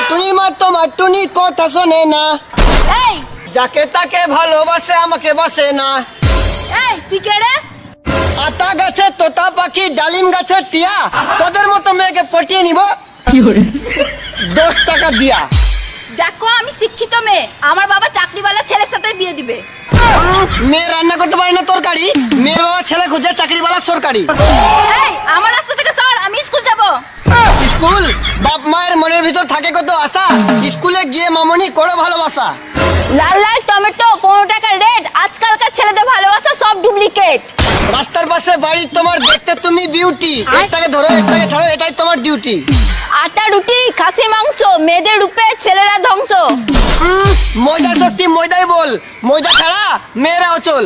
টুনি মা তোমার টুনি কথা শোনে না, এই যাকে তাকে ভালোবাসে আমাকে বাসে না। এই তুই কে রে? আতা গাছে তোতা পাখি, ডালিম গাছে টিয়া, তোদের মতো মেয়েকে পটিয়ে নিব 10 টাকা দিয়া। দেখো আমি শিক্ষিত মেয়ে, আমার বাবা চাকরিওয়ালা ছেলের সাথে বিয়ে দিবে। মেয়ে রান্না করতে পারে না তরকারি, মেয়ের বাবা ছেলে খুঁজে চাকরিওয়ালা সরকারি। এই আমার রাস্তা থেকে সর, আমি স্কুল যাব। স্কুল? বাপ মায়ের মনের ভিতর থাকে কত আশা, স্কুলে গিয়ে মামনি করো ভালোবাসা। লাল লাল টমেটো 15 টাকা রেট, আজকালকার ছেলেদের ভালোবাসা সব ডুপ্লিকেট। রাস্তার পাশে বাড়ি তোমার, দেখতে তুমি বিউটি, একটাকে ধরো একটাকে ছাড়ো, এটাই তোমার ডিউটি। আটা রুটি খাসির মাংস, মেয়েদের রূপে ছেলেরা ধ্বংস। ময়দা শক্তি ময়দাই বল, ময়দা ছাড়া মেয়েরা অচল।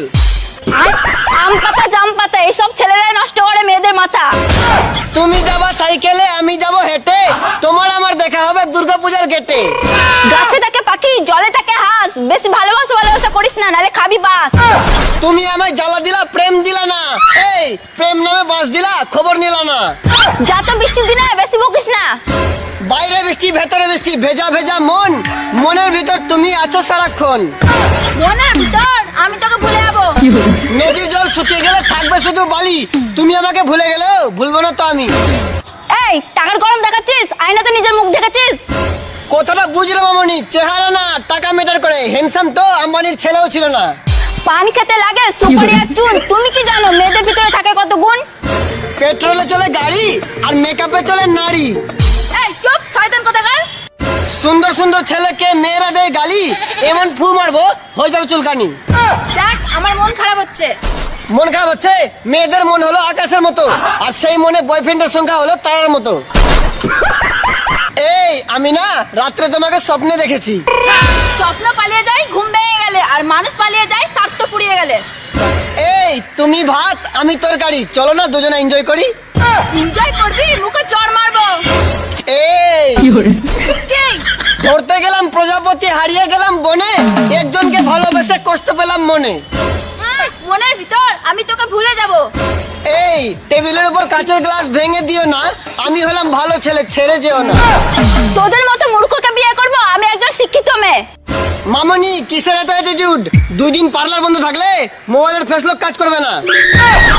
আম পাতা জাম পাতা, এইসব ছেলেরাই নষ্ট করে মেয়েদের মাথা। তুমি যাবা সাইকেলে, আমি যাব হেঁটে, তোমার আমার দেখা হবে দুর্গাপূজার গেটে। গাছে থাকে পাখি, জলে থাকে হাঁস, বেশি ভালোবাসা ভালোবাসা করিস না, নালে খাবি বাস। তুমি আমায় জ্বালা দিলা, প্রেম দিলা না, এই প্রেম নামে বাস দিলা, খবর নিলা না। যা তো বৃষ্টির দিনে বেশি বকিস না। বাইরে বৃষ্টি ভেতরে বৃষ্টি, ভেজা ভেজা মন, মনের ভিতর তুমি আছো সারাক্ষণ। মনের ভিতর আমি তোকে ভুলে যাবো। নদীর জল শুকিয়ে গেলে থাকবে শুধু বালি, তুমি আমাকে ভুলে গেলেও ভুলবো না তো আমি। এই টাকার গরম দেখাচ্ছিস, আয়নাতে নিজের মুখ দেখাচ্ছিস। কথাটা বুঝলাম মামনি, চেহারা না টাকা ম্যাটার করে, হ্যান্ডসাম তো আম্বানির ছেলেও ছিল না। পান খেতে লাগে সুপারি আর চুন, তুমি কি জানো মেয়েদের ভিতরে থাকে কত গুণ। পেট্রোলে চলে গাড়ি আর মেকআপে চলে নারী। এই চুপ শয়তান কোথাকার। সুন্দর সুন্দর ছেলেকে মেয়েরা দেয় গালি, এমন ফু মারবো হয়ে যাবে চুলকানি। দেখ আমার মন খারাপ হচ্ছে। মন খারাপ হচ্ছে? মেয়েদের মন হলো আকাশের মতো, আর সেই মনে বয়ফ্রেন্ডের সংখ্যা হলো তারার মতো। এই আমি না রাত্রে তোমাকে স্বপ্নে দেখেছি। স্বপ্ন পালিয়ে যায় ঘুম ভেঙে গেলে, আর মানুষ পালিয়ে যায় স্বার্থ পুড়িয়ে গেলে। এই তুমি ভাত আমি তরকারি, চলো না দুজনে এনজয় করি। এনজয় করবি, মুখে চড় মারবো। এই কে? ধরতে গেলাম প্রজাপতি, হারিয়ে গেলাম বনে, একজনকে ভালোবেসে কষ্ট পেলাম মনে। মনের ভিতর আমি তোকে ভুলে যাব। এই টেবিলের উপর কাঁচের গ্লাস ভেঙে দিও না, আমি হলাম ভালো ছেলে, ছেড়ে যেও না। তোদের মতো মূর্খকে বিয়ে করব, আমি একজন শিক্ষিত মেয়ে। মামনি কিসের এত অ্যাটিটিউড? 2 দিন পার্লার বন্ধ থাকলে মোবাইলের ফেসলক কাজ করবে না।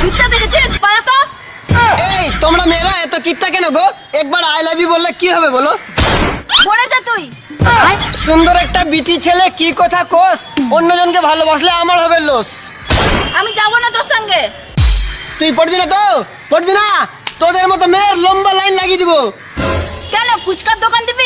জুতা দেখেছিস পালা তো। এই তোমরা মেয়েরা এত কিপটা কেন গো? একবার আই লাভ ইউ বললে কি হবে বলো? মরে যা তুই। সুন্দর একটা বিটি ছেলে কি কথা কোস, অন্যজনকে ভালোবাসলে আমার হবে লস। আমি যাব না তোর সঙ্গে। তুই পড়বি না তো? পড়বি না? তোদের মতো মেয়ের লম্বা লাইন লাগিয়ে দিব। কেন ফুচকার দোকান দিবি?